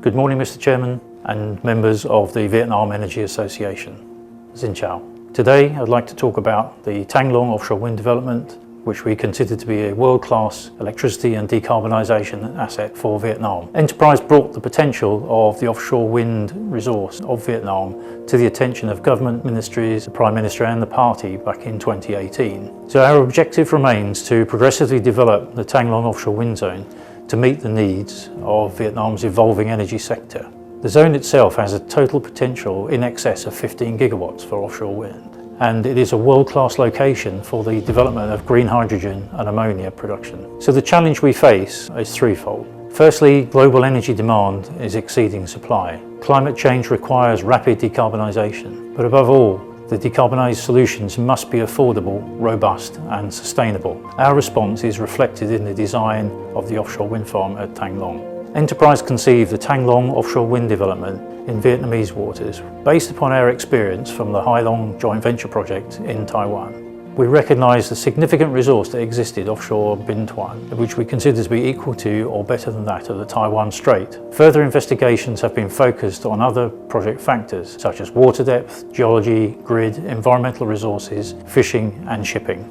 Good morning, Mr. Chairman and members of the Vietnam Energy Association. Xin chào. Today I'd like to talk about the Thang offshore wind development, which we consider to be a world-class electricity and decarbonisation asset for Vietnam. Enterprise brought the potential of the offshore wind resource of Vietnam to the attention of government ministries, the Prime Minister and the party back in 2018. So our objective remains to progressively develop the Thang offshore wind zone to meet the needs of Vietnam's evolving energy sector. The zone itself has a total potential in excess of 15 gigawatts for offshore wind, and it is a world-class location for the development of green hydrogen and ammonia production. So the challenge we face is threefold. Firstly, global energy demand is exceeding supply. Climate change requires rapid decarbonisation, but above all, the decarbonised solutions must be affordable, robust and sustainable. Our response is reflected in the design of the offshore wind farm at Thang Long. Enterprise conceived the Thang offshore wind development in Vietnamese waters based upon our experience from the Hai Long joint venture project in Taiwan. We recognised the significant resource that existed offshore Binh Thuan, which we consider to be equal to or better than that of the Taiwan Strait. Further investigations have been focused on other project factors such as water depth, geology, grid, environmental resources, fishing and shipping.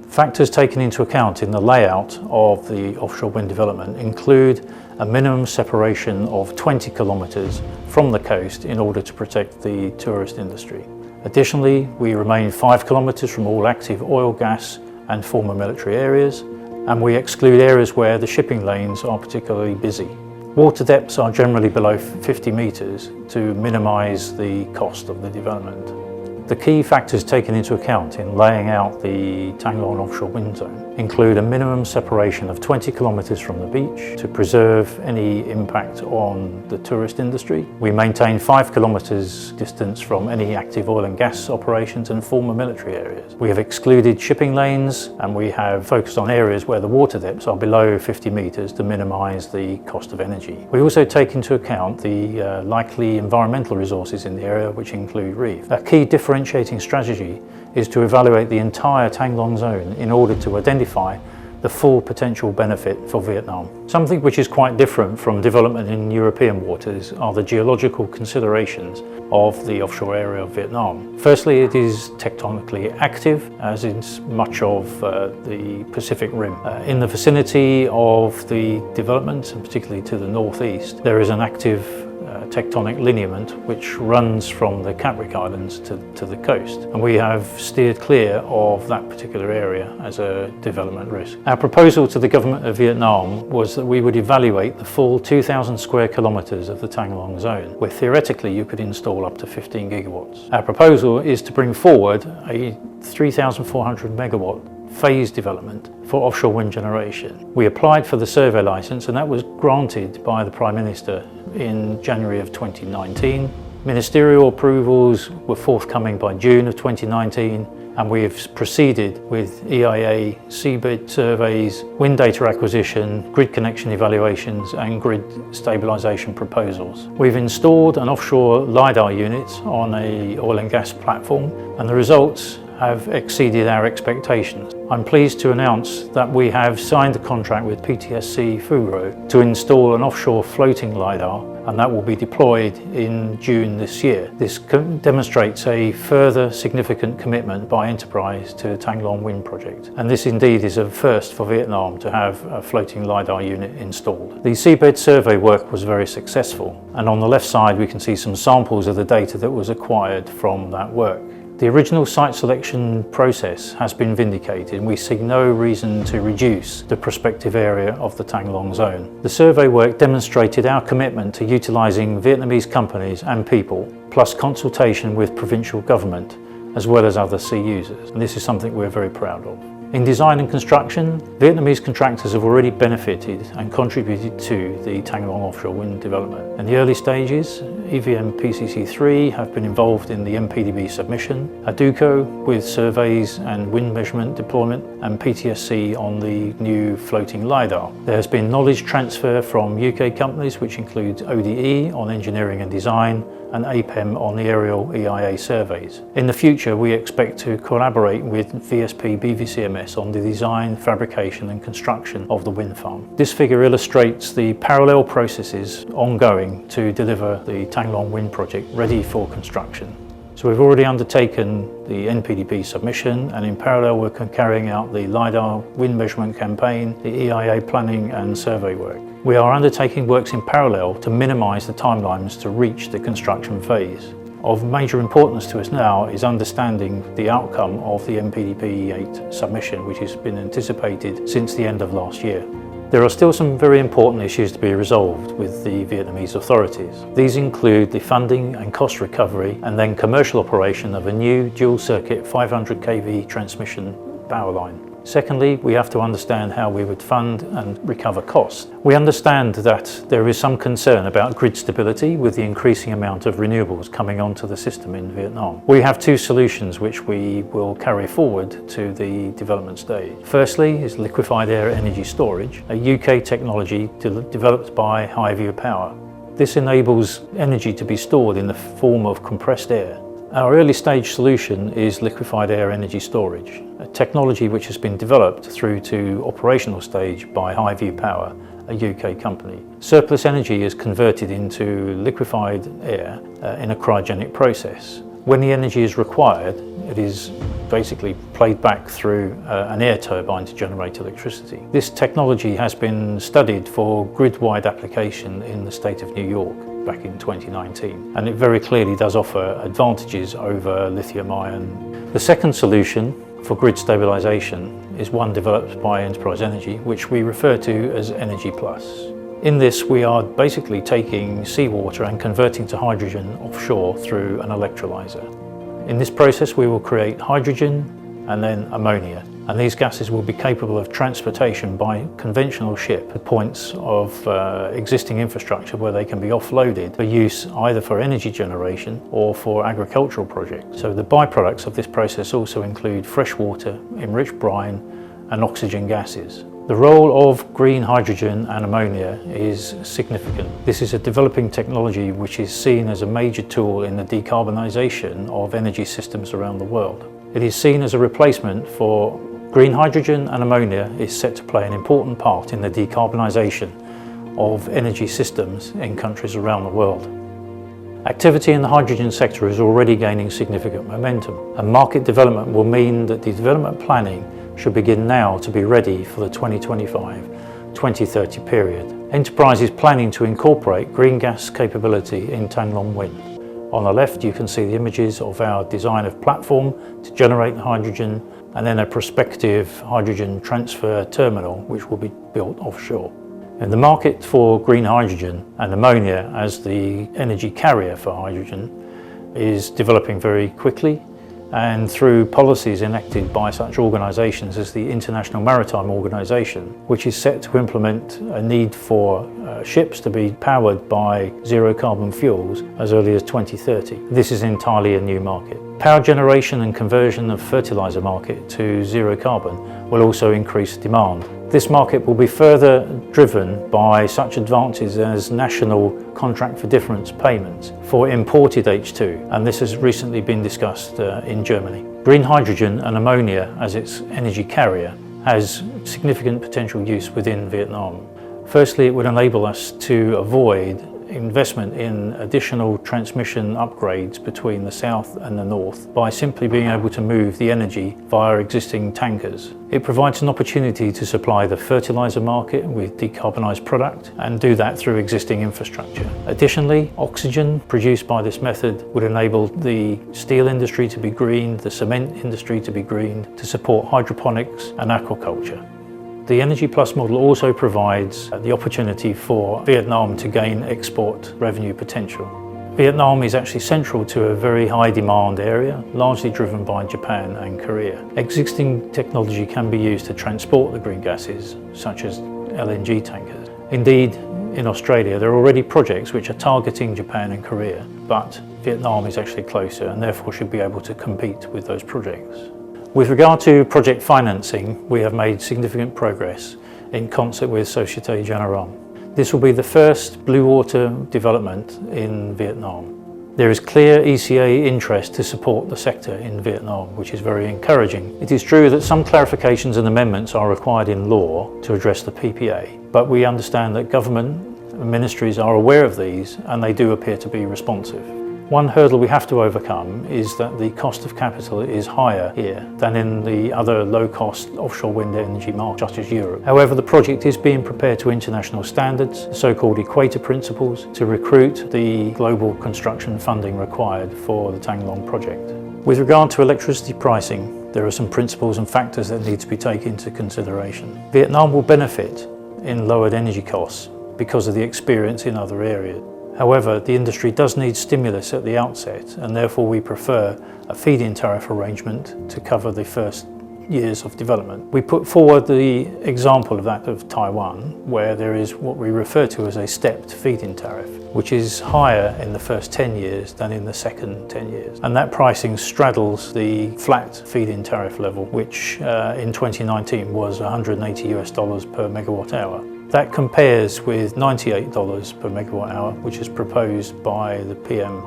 Factors taken into account in the layout of the offshore wind development include a minimum separation of 20 kilometres from the coast in order to protect the tourist industry. Additionally, we remain 5 kilometres from all active oil, gas and former military areas, and we exclude areas where the shipping lanes are particularly busy. Water depths are generally below 50 metres to minimise the cost of the development. The key factors taken into account in laying out the Thang offshore wind zone include a minimum separation of 20 kilometres from the beach to preserve any impact on the tourist industry. We maintain 5 kilometres distance from any active oil and gas operations and former military areas. We have excluded shipping lanes and we have focused on areas where the water depths are below 50 metres to minimise the cost of energy. We also take into account the likely environmental resources in the area, which include reef. A key differentiating strategy is to evaluate the entire Thang zone in order to identify the full potential benefit for Vietnam. Something which is quite different from development in European waters are the geological considerations of the offshore area of Vietnam. Firstly, it is tectonically active, as is much of the Pacific Rim. In the vicinity of the development, and particularly to the northeast, there is an active tectonic lineament which runs from the Capric Islands to the coast, and we have steered clear of that particular area as a development risk. Our proposal to the government of Vietnam was that we would evaluate the full 2,000 square kilometres of the Thang zone, where theoretically you could install up to 15 gigawatts. Our proposal is to bring forward a 3,400 megawatt phase development for offshore wind generation. We applied for the survey licence and that was granted by the Prime Minister in January of 2019. Ministerial approvals were forthcoming by June of 2019, and we have proceeded with EIA, seabed surveys, wind data acquisition, grid connection evaluations and grid stabilization proposals. We've installed an offshore LiDAR unit on an oil and gas platform, and the results have exceeded our expectations. I'm pleased to announce that we have signed a contract with PTSC Fugro to install an offshore floating LiDAR, and that will be deployed in June this year. This demonstrates a further significant commitment by Enterprise to the Thang wind project, and this indeed is a first for Vietnam to have a floating LiDAR unit installed. The seabed survey work was very successful, and on the left side we can see some samples of the data that was acquired from that work. The original site selection process has been vindicated and we see no reason to reduce the prospective area of the Thang zone. The survey work demonstrated our commitment to utilising Vietnamese companies and people, plus consultation with provincial government, as well as other sea users. And this is something we're very proud of. In design and construction, Vietnamese contractors have already benefited and contributed to the Thang offshore wind development. In the early stages, EVN-PCC3 have been involved in the MPDB submission, Aduco with surveys and wind measurement deployment, and PTSC on the new floating LiDAR. There has been knowledge transfer from UK companies, which includes ODE on engineering and design, and APEM on the aerial EIA surveys. In the future, we expect to collaborate with VSP BVCMS on the design, fabrication and construction of the wind farm. This figure illustrates the parallel processes ongoing to deliver the Tagline wind project ready for construction. So we've already undertaken the NPDB submission, and in parallel we're carrying out the LiDAR wind measurement campaign, the EIA planning and survey work. We are undertaking works in parallel to minimise the timelines to reach the construction phase. Of major importance to us now is understanding the outcome of the NPDB-8 submission, which has been anticipated since the end of last year. There are still some very important issues to be resolved with the Vietnamese authorities. These include the funding and cost recovery, and then commercial operation of a new dual circuit 500 kV transmission power line. Secondly, we have to understand how we would fund and recover costs. We understand that there is some concern about grid stability with the increasing amount of renewables coming onto the system in Vietnam. We have two solutions which we will carry forward to the development stage. Firstly is liquefied air energy storage, a UK technology developed by Highview Power. This enables energy to be stored in the form of compressed air. Our early stage solution is liquefied air energy storage, a technology which has been developed through to operational stage by Highview Power, a UK company. Surplus energy is converted into liquefied air in a cryogenic process. When the energy is required, it is basically played back through an air turbine to generate electricity. This technology has been studied for grid-wide application in the state of New York back in 2019, and it very clearly does offer advantages over lithium-ion. The second solution for grid stabilization is one developed by Enterprise Energy, which we refer to as Energy Plus. In this, we are basically taking seawater and converting to hydrogen offshore through an electrolyzer. In this process, we will create hydrogen and then ammonia, and these gases will be capable of transportation by conventional ship at points of existing infrastructure where they can be offloaded for use either for energy generation or for agricultural projects. So the byproducts of this process also include fresh water, enriched brine and oxygen gases. The role of green hydrogen and ammonia is significant. This is a developing technology which is seen as a major tool in the decarbonisation of energy systems around the world. It is seen as a replacement for green hydrogen, and ammonia is set to play an important part in the decarbonisation of energy systems in countries around the world. Activity in the hydrogen sector is already gaining significant momentum, and market development will mean that the development planning should begin now to be ready for the 2025-2030 period. Enterprise is planning to incorporate green gas capability in Tagline wind. On the left you can see the images of our design of platform to generate the hydrogen, and then a prospective hydrogen transfer terminal which will be built offshore. And the market for green hydrogen and ammonia as the energy carrier for hydrogen is developing very quickly, and through policies enacted by such organisations as the International Maritime Organization, which is set to implement a need for ships to be powered by zero carbon fuels as early as 2030. This is entirely a new market. Power generation and conversion of fertiliser market to zero carbon will also increase demand. This market will be further driven by such advances as national contract for difference payments for imported H2, and this has recently been discussed in Germany. Green hydrogen and ammonia as its energy carrier has significant potential use within Vietnam. Firstly, it would enable us to avoid investment in additional transmission upgrades between the south and the north by simply being able to move the energy via existing tankers. It provides an opportunity to supply the fertiliser market with decarbonised product and do that through existing infrastructure. Additionally, oxygen produced by this method would enable the steel industry to be greened, the cement industry to be greened, to support hydroponics and aquaculture. The Energy Plus model also provides the opportunity for Vietnam to gain export revenue potential. Vietnam is actually central to a very high demand area, largely driven by Japan and Korea. Existing technology can be used to transport the green gases, such as LNG tankers. Indeed, in Australia, there are already projects which are targeting Japan and Korea, but Vietnam is actually closer and therefore should be able to compete with those projects. With regard to project financing, we have made significant progress in concert with Société Générale. This will be the first blue water development in Vietnam. There is clear ECA interest to support the sector in Vietnam, which is very encouraging. It is true that some clarifications and amendments are required in law to address the PPA, but we understand that government and ministries are aware of these and they do appear to be responsive. One hurdle we have to overcome is that the cost of capital is higher here than in the other low-cost offshore wind energy markets, such as Europe. However, the project is being prepared to international standards, the so-called equator principles, to recruit the global construction funding required for the Thang Long project. With regard to electricity pricing, there are some principles and factors that need to be taken into consideration. Vietnam will benefit in lowered energy costs because of the experience in other areas. However, the industry does need stimulus at the outset, and therefore we prefer a feed-in tariff arrangement to cover the first years of development. We put forward the example of that of Taiwan, where there is what we refer to as a stepped feed-in tariff, which is higher in the first 10 years than in the second 10 years. And that pricing straddles the flat feed-in tariff level, which in 2019 was $180 per megawatt hour. That compares with $98 per megawatt hour, which is proposed by the PM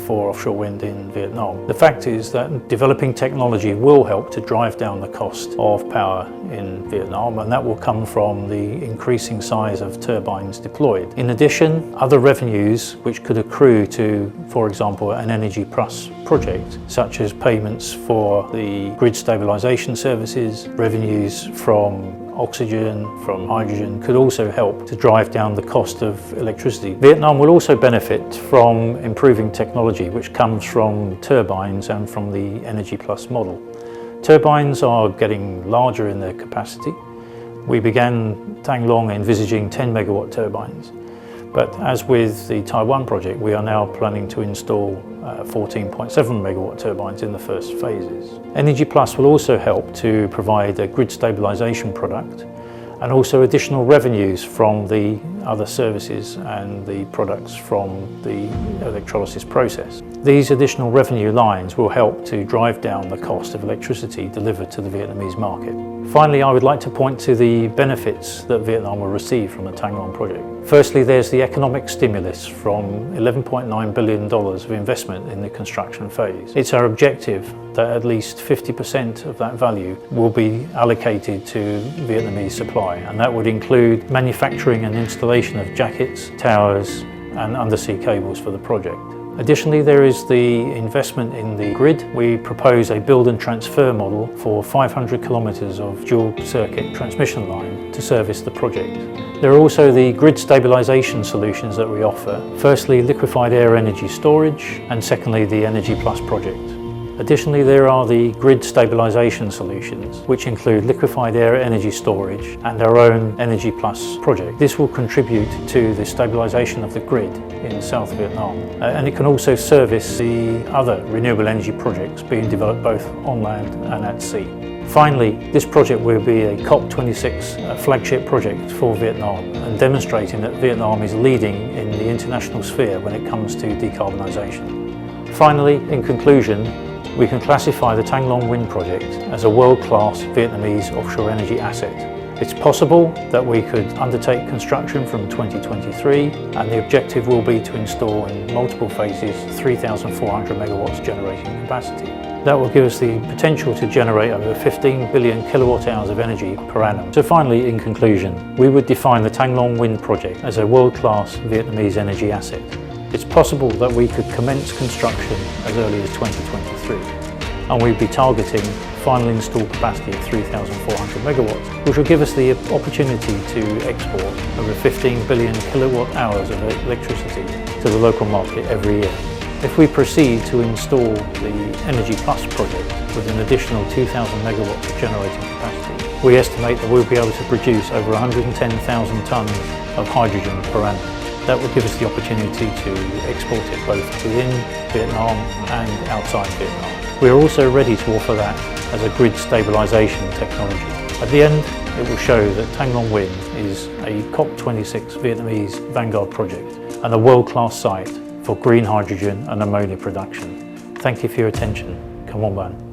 for offshore wind in Vietnam. The fact is that developing technology will help to drive down the cost of power in Vietnam, and that will come from the increasing size of turbines deployed. In addition, other revenues which could accrue to, for example, an Energy Plus project, such as payments for the grid stabilization services, revenues from oxygen, from hydrogen, could also help to drive down the cost of electricity. Vietnam will also benefit from improving technology which comes from turbines and from the Energy Plus model. Turbines are getting larger in their capacity. We began Thang Long envisaging 10 megawatt turbines, but as with the Taiwan project, we are now planning to install 14.7 megawatt turbines in the first phases. Energy Plus will also help to provide a grid stabilization product and also additional revenues from the other services and the products from the electrolysis process. These additional revenue lines will help to drive down the cost of electricity delivered to the Vietnamese market. Finally, I would like to point to the benefits that Vietnam will receive from the Thang Long project. Firstly, there's the economic stimulus from $11.9 billion of investment in the construction phase. It's our objective that at least 50% of that value will be allocated to Vietnamese supply, and that would include manufacturing and installation of jackets, towers and undersea cables for the project. Additionally, there is the investment in the grid. We propose a build and transfer model for 500 kilometres of dual circuit transmission line to service the project. There are also the grid stabilisation solutions that we offer. Firstly, liquefied air energy storage, and secondly, the Energy Plus project. Additionally, there are the grid stabilisation solutions, which include liquefied air energy storage and our own Energy Plus project. This will contribute to the stabilisation of the grid in South Vietnam, and it can also service the other renewable energy projects being developed both on land and at sea. Finally, this project will be a COP26 flagship project for Vietnam, and demonstrating that Vietnam is leading in the international sphere when it comes to decarbonisation. Finally, in conclusion, we can classify the Thang Long wind project as a world-class Vietnamese offshore energy asset. It's possible that we could undertake construction from 2023, and the objective will be to install in multiple phases 3,400 megawatts generating capacity. That will give us the potential to generate over 15 billion kilowatt hours of energy per annum. So finally, in conclusion, we would define the Thang Long wind project as a world-class Vietnamese energy asset. It's possible that we could commence construction as early as 2023, and we'd be targeting final installed capacity of 3,400 megawatts, which will give us the opportunity to export over 15 billion kilowatt hours of electricity to the local market every year. If we proceed to install the Energy Plus project with an additional 2,000 megawatts of generating capacity, we estimate that we'll be able to produce over 110,000 tonnes of hydrogen per annum. That will give us the opportunity to export it both within Vietnam and outside Vietnam. We are also ready to offer that as a grid stabilisation technology. At the end, it will show that Tagline Wind is a COP26 Vietnamese vanguard project and a world-class site for green hydrogen and ammonia production. Thank you for your attention. Come on, man.